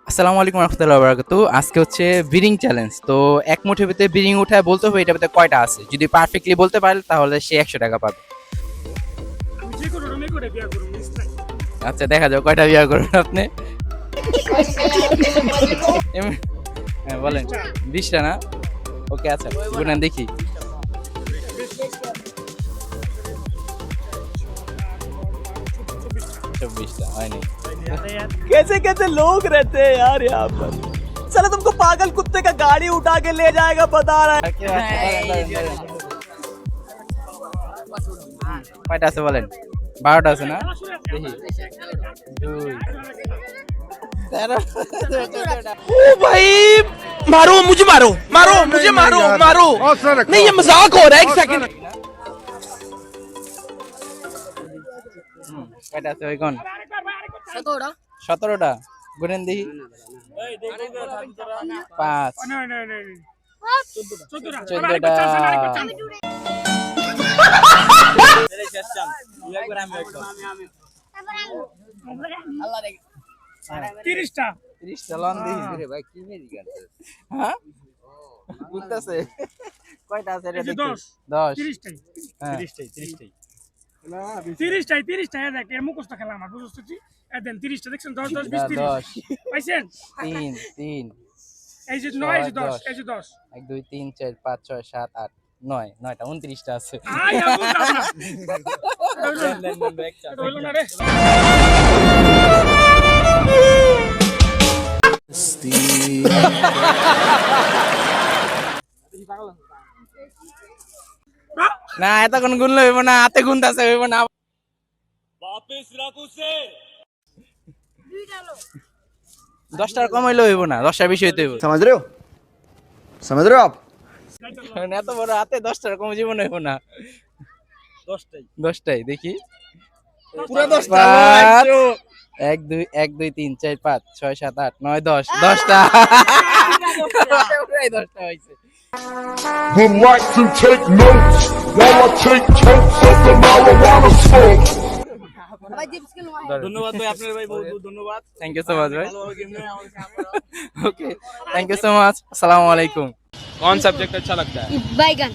আসসালামু আলাইকুম রহমতুল্লাহ বারাকাতু। আজকে হচ্ছে বিরিং চ্যালেঞ্জ। তো এক মুঠের ভিতরে বিরিং উঠায় বলতে হবে এটার ভিতরে কয়টা আছে। যদি পারফেক্টলি বলতে পারে তাহলে সে 100 টাকা পাবে। আচ্ছা দেখা যাও কয়টা বিয়ে করবেন আপনি। হ্যাঁ বলেন 20টা না? ওকে আচ্ছা গুনেন দেখি। 24টা হয়নি। कैसे कैसे लोग रहते हैं यार यहाँ पर। साला तुमको पागल कुत्ते का गाड़ी उठा के ले जाएगा बता रहा है। কয়টা আছে বলেন? 12টা আছে না? দেখি 2 13 ओ भाई मारो मुझे मारो मारो मुझे मारो मारो नहीं ये मजाक हो रहा है एक सेकंड। কয়টা আছে ওই কোন? 17টা গুনেন দেখি। 5 14টা তিরিশটা 30টা লন দেখি। ভাই কি মেজি গানছে? হ্যাঁ বুঝতেছে কয়টা আছে এটা দেখি। 10 তিরিশটাই হ্যাঁ তিরিশটাই দেখ এর মুখস্থ খেলা আমার বুঝতেছি। দেন 30টা দেখছেন 10 10 20 30 পাইছেন? 3 3 এই যে 9 এই যে 10 এই যে 10 1 2 3 4 5 6 7 8 9 9টা 29টা আছে। আই আবু না হইলো না রে। না এতক্ষণ গুনলে হইব না, হাতে গুনতাছে হইব না। वापस रखो से 10টার কম হইলে হইব না, 10টার বেশি হইতে হইব। समझ रहे हो आप। এত বড় হাতে 10টার কম জীবন হইব না। 10টাই দেখি पूरा 10 1 2 1 2 3 4 5 6 7 8 9 10 10টা 10টা হইছে। Would like to take notes while I take totes of the marijuana smoke. धन्यवाद भाई आपने भाई बहुत बहुत धन्यवाद। থ্যাংক ইউ সো মাচ ভাই। Okay thank you so much. আসসালামু আলাইকুম। कौन सब्जेक्ट अच्छा लगता है? बैगन